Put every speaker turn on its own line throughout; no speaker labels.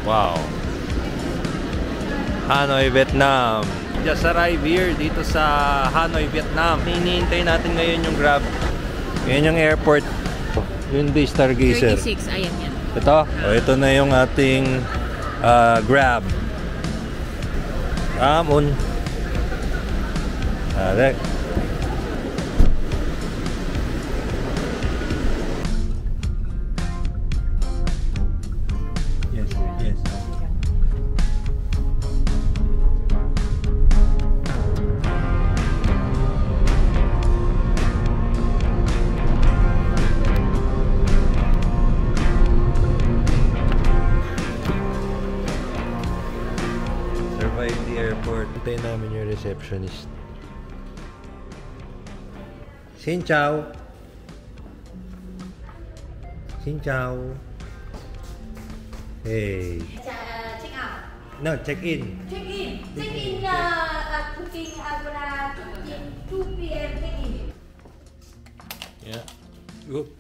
Wow. Hanoi, Vietnam. Just arrived here dito sa Hanoi, Vietnam. Hinihintay natin ngayon yung Grab. Ngayon yung airport. Yung the Stargazer.
36, ayan yan.
Ito? O, ito na yung ating Grab. Come on. Alright. Yes, yes. Survive the airport. Hintayin namin yung receptionist. Xin chào. Xin chào. Hey.
Check out.
No, check in.
Check in. Check in. Booking Agora 2 p.m. Check in.
Yeah. Good.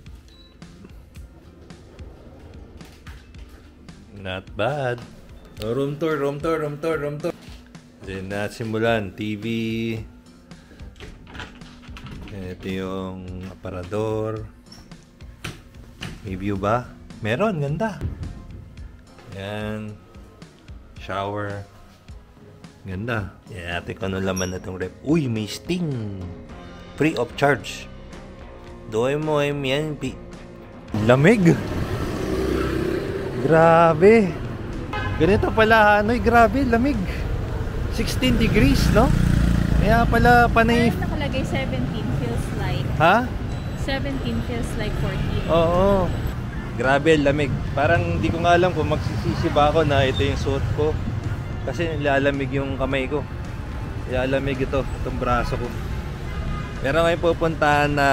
Not bad. Oh, room tour. Then simulan. TV. Ito yung aparador. May view ba? Meron, ganda. Yan. Shower. Ganda. Yan, ate ko ano laman na itong rep. Uy, may Sting. Free of charge. Doy mo yan. Lamig. Grabe. Ganito pala, Hanoi. Grabe, lamig. 16 degrees, no? Kaya pala panay...
Nakalagay 17 feels like...
Ha?
17 feels like 14.
Oo. Grabe, lamig. Parang hindi ko nga alam kung magsisisi ba ako na ito yung suot ko. Kasi nilalamig yung kamay ko. Nilalamig itong braso ko. Meron ngayon pupuntahan na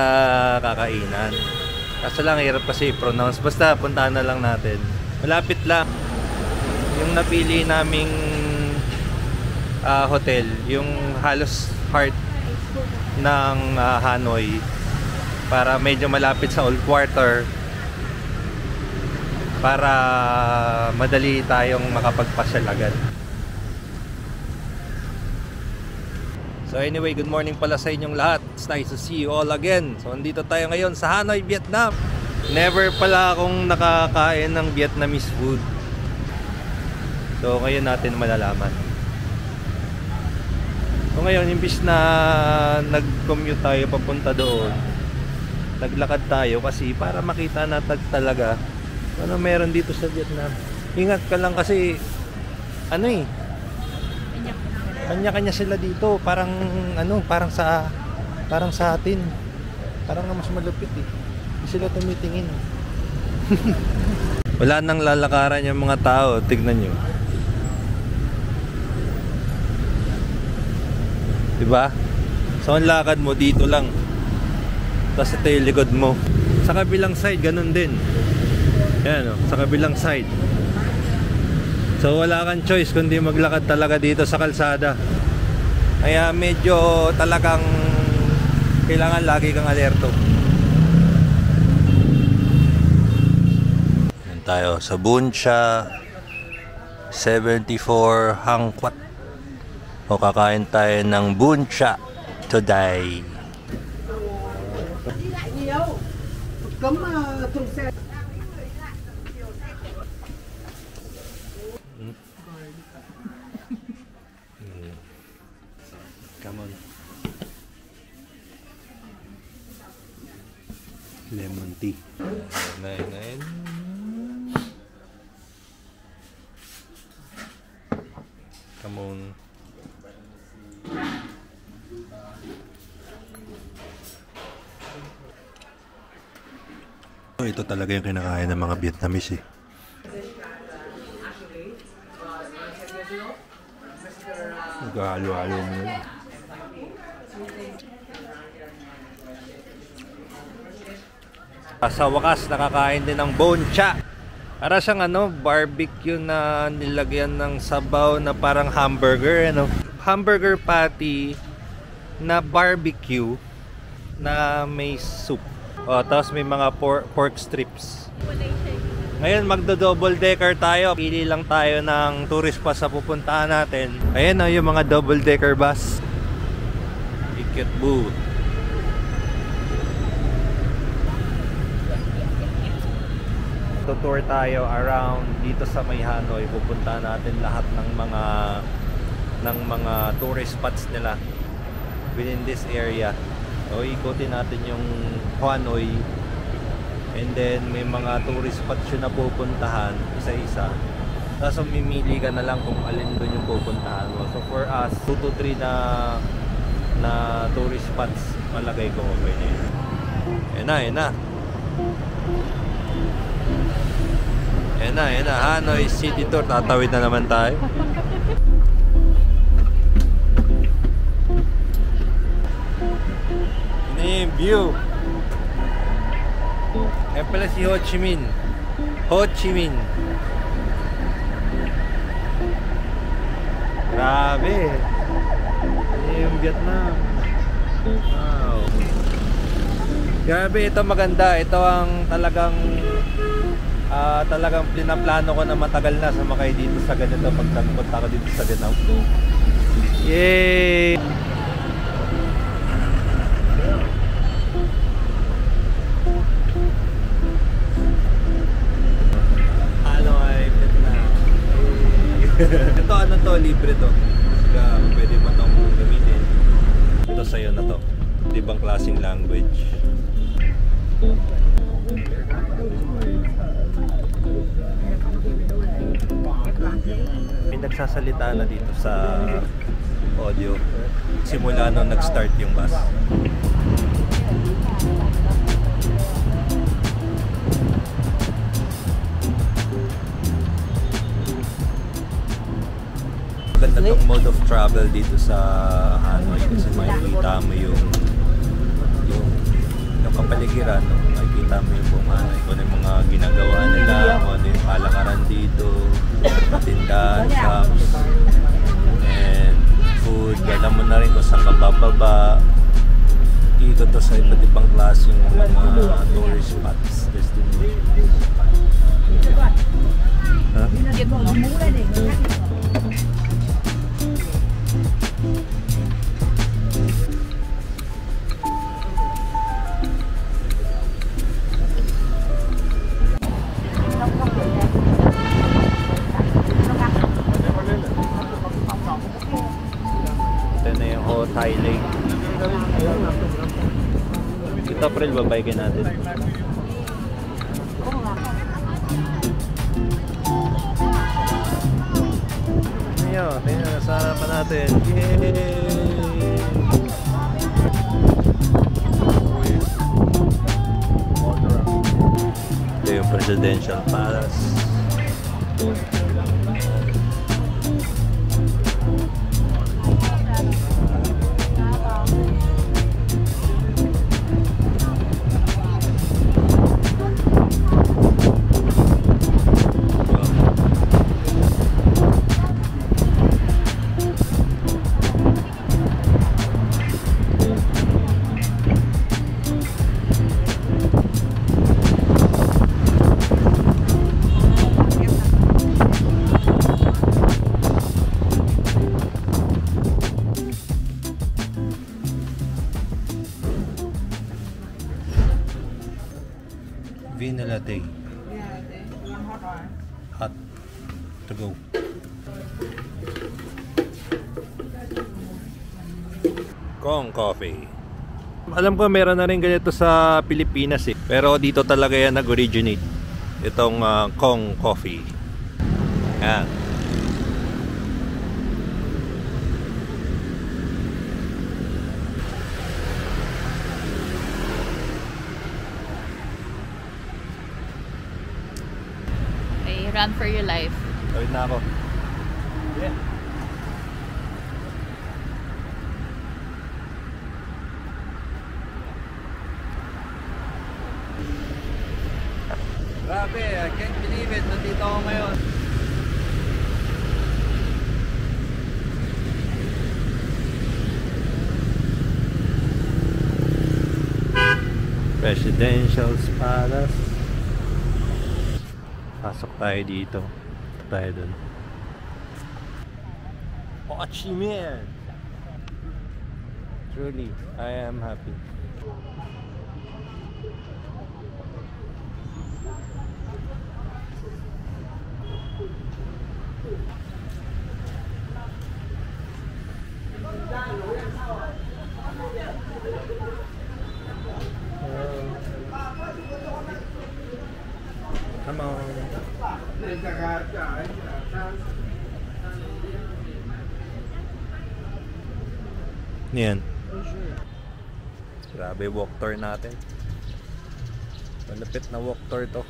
kakainan. Kaso lang, hirap kasi i-pronounce. Basta, puntahan na lang natin. Malapit lang. Yung napili naming hotel, yung halos heart ng Hanoi, para medyo malapit sa Old Quarter, para madali tayong makapagpasyal agad. So anyway, good morning pala sa inyong lahat. It's nice to see you all again. So andito tayo ngayon sa Hanoi, Vietnam. Never pala akong nakakain ng Vietnamese food. So ngayon natin malalaman. So ngayon, imbis na nag-commute tayo papunta doon, naglakad tayo kasi para makita natin talaga ano meron dito sa Vietnam. Ingat ka lang kasi ano eh, kanya-kanya sila dito. Parang ano, parang sa atin. Parang mas malupit eh. Hindi sila tumitingin. Wala nang lalakaran yung mga tao. Tignan nyo. Diba? So ang lakad mo dito lang. Tapos ito yung likod mo. Sa kabilang side, ganun din. Yan o, sa kabilang side. So wala kang choice kundi maglakad talaga dito sa kalsada. Kaya medyo talagang kailangan lagi kang alerto. Yan tayo sa Bun Cha 74 Hang Quat. O kakain tayo ng Bun Cha today. Come on. Lemon tea. Nine. Come on. Ito talaga yung kinakain ng mga Vietnamese eh. Galo-halo mo yun. Sa wakas, nakakain din ng Bun Cha. Para siyang ano, barbecue na nilagyan ng sabaw na parang hamburger, ano? Hamburger patty na barbecue na may soup. O, tapos may mga pork strips. Ngayon magdo-double decker tayo. Pili lang tayo ng tourist bus sa pupuntahan natin. Ayan o, yung mga double decker bus. Ticket booth. Tour tayo around dito sa may Hanoi. Pupuntahan natin lahat ng mga tourist spots nila within this area. So ikutin natin yung Hanoi, and then may mga tourist spots yun na pupuntahan isa-isa. Tapos mamimili ka na lang kung alin doon yung pupuntahan mo. So for us, 2 to 3 na tourist spots malagay ko okay na yun. Yan na. Yan na, Hanoi City Tour. Tatawid na naman tayo. Yun yung view. Yan pala si Ho Chi Minh. Ho Chi Minh. Grabe. Yan yung Vietnam. Wow. Grabe, ito maganda. Ito ang talagang pinaplano ko na matagal na sumakay dito sa ganito pag nagpunta ko dito sa Vietnam. Yay! Hanoi, Vietnam. Ito ano to, libre to. Kaya pwede mo itong gamitin. Ito sa'yo na to. Ibang klaseng language. May nagsasalita na dito sa audio simula nung nag-start yung bus. Maganda tong mode of travel dito sa Hanoi kasi makikita mo yung kapaligiran, no? Makikita mo yung buong Hanoi, kung ano yung mga ginagawa nila, kung ano yung palakaran dito, tindahan, shops, and food. Alam mo na rin kung saan ka bababa. Ikot to sa iba't ibang klaseng mga tourist spots, destination. Huh? Ito na yung Ho Thai Lake. Ito April, babaykin natin. Tingnan, sa harapan natin. Yay! Ito yung Presidential Palace. Vanilla latte. Hot to go. Kong Coffee. Alam ko meron na rin ganito sa Pilipinas eh. Pero dito talaga yan nag-originate. Itong Kong Coffee. Yan.
Okay, run for your life.
Tawid na ako. Yeah. Grabe, I can't believe it. Nandito ako ngayon. Presidential Palace. Pasok tayo dito. Tayo dun. Ho Chi Minh! Truly, I am happy. Come on. Yan. Grabe walk tour natin. Malapit na walk tour to.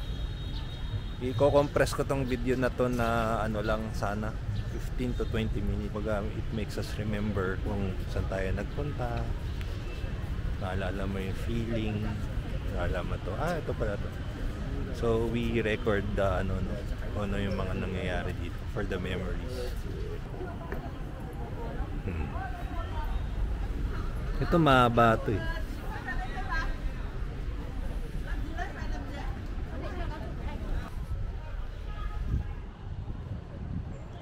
I-compress ko tong video na to na ano lang sana 15 to 20 minutes. Baga it makes us remember kung saan tayo nagpunta. Naalala mo yung feeling. Naalala mo to. Ah, ito pala to. So we record the ano yung mga nangyayari dito for the memories. Ito mahaba to eh.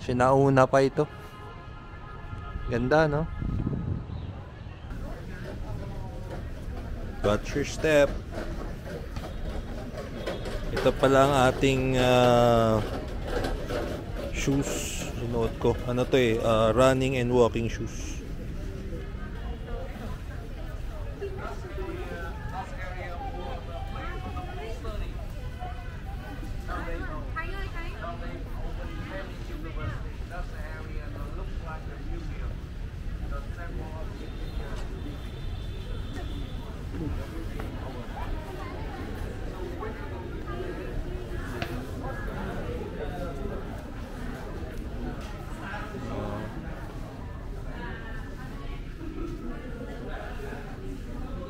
Sinauna pa ito. Ganda, no? Watch your step. Ito pala ang ating shoes. Sinuot ko. Ano to eh? Running and walking shoes.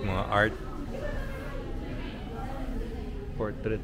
Mga art, portrait.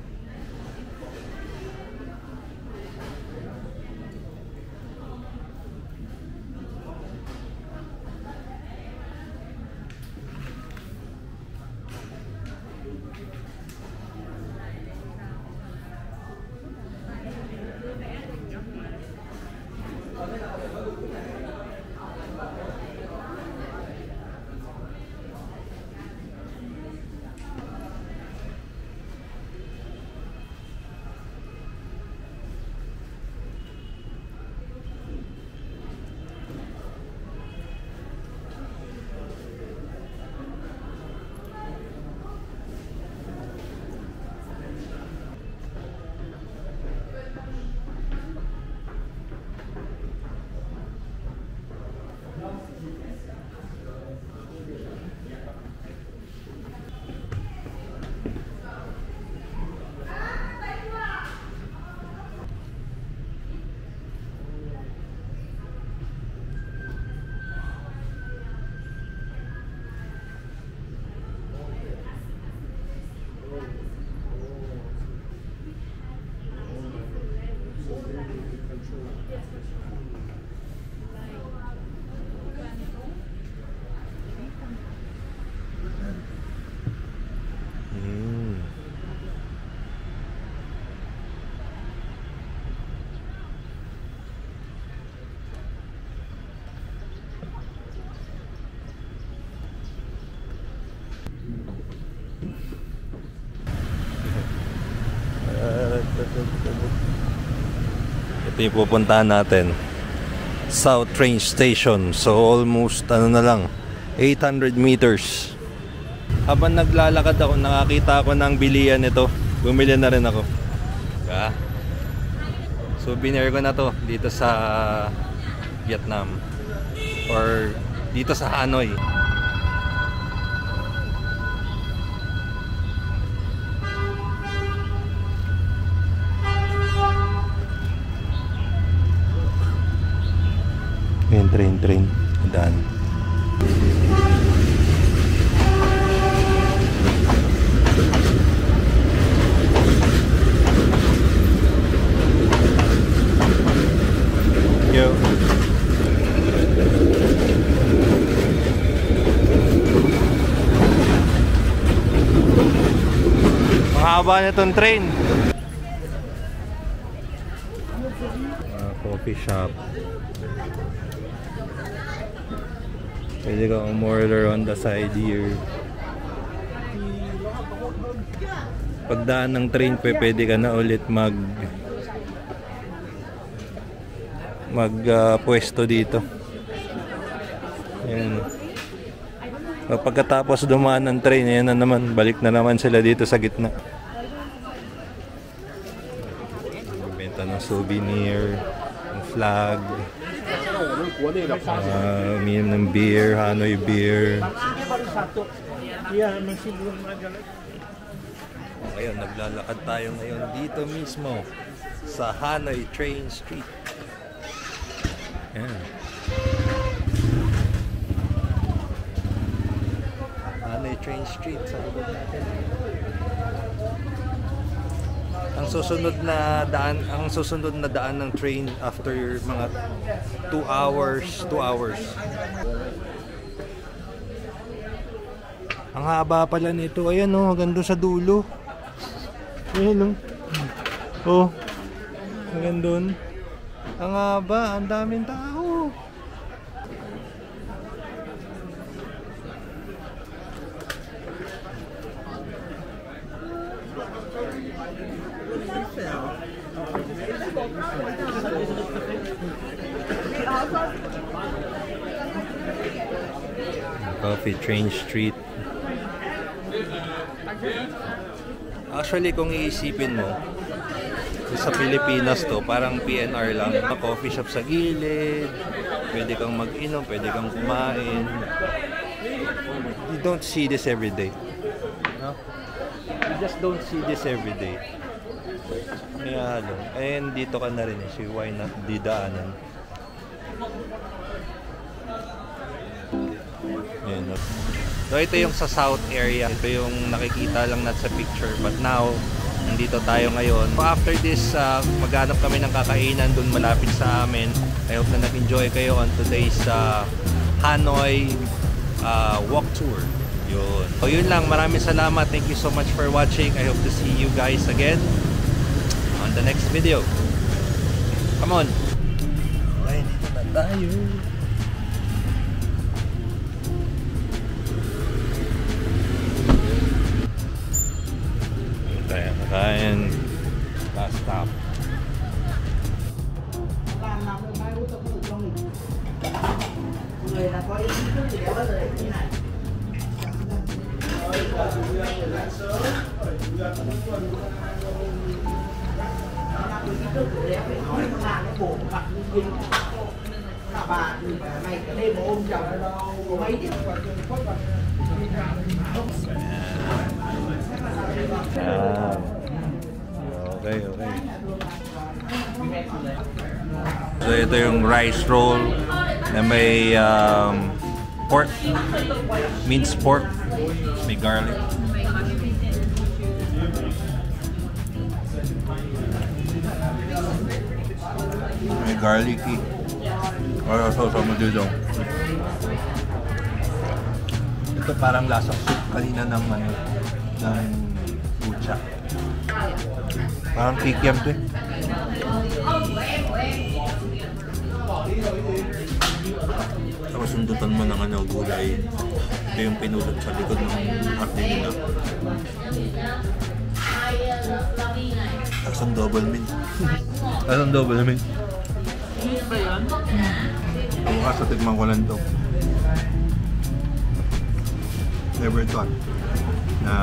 Ito yung pupuntahan natin, South Train Station. So almost ano na lang, 800 meters. Habang naglalakad ako, nakakita ako ng bilihan nito. Bumili na rin ako. Souvenir ko na to dito sa Vietnam or dito sa Hanoi. Ayan, train. Daan. Yo. Ang haba na itong train. coffee shop. Pwede kang umorder on the side here. Pagdaan ng train, pwede ka na ulit pwesto dito. Ayan. Pagkatapos dumaan ng train, ayan na naman, balik na naman sila dito sa gitna. Benta ng souvenir, ng flag, uminom ng beer, Hanoi beer. Ngayon, naglalakad tayo ngayon dito mismo sa Hanoi Train Street. Ayan. Hanoi Train Street sa likod natin. Ang susunod na daan ng train after mga 2 hours. Ang haba pala nito. Ayan oh, hanggang doon sa dulo. Ayan oh. Hanggang doon. Ang haba, ang daming tao. Coffee Train Street. Actually, kung iisipin mo, sa Pilipinas to, parang PNR lang. Coffee shop sa gilid, pwede kang mag-inom, pwede kang kumain. You don't see this every day. No? You just don't see this every day. Kaya lang. And dito ka na rin eh. So why not didaanan? Ayan. So ito yung sa south area. Ito yung nakikita lang sa picture. But now, nandito tayo ngayon. So after this, maghanap kami ng kakainan dun malapit sa amin. I hope na nag-enjoy kayo on today's Hanoi walk tour. Yun. So yun lang. Maraming salamat. Thank you so much for watching. I hope to see you guys again on the next video. Come on. Okay, dito na tayo. Tayo nakain. Last stop. Okay. So ito yung rice roll na may pork, minced pork, may garlic. May garlicky. Or sauce mo dito. Ito parang lasang soup kanina ng pucha. Parang kikiam to eh. Tapos sundutan mo ng gulay. Ito yung pinulot sa likod ng hotdog nila. Tapos ang double mint. Anong double mint?
Ba yun?
Bukas sa tigman ko lang ito. Never thought na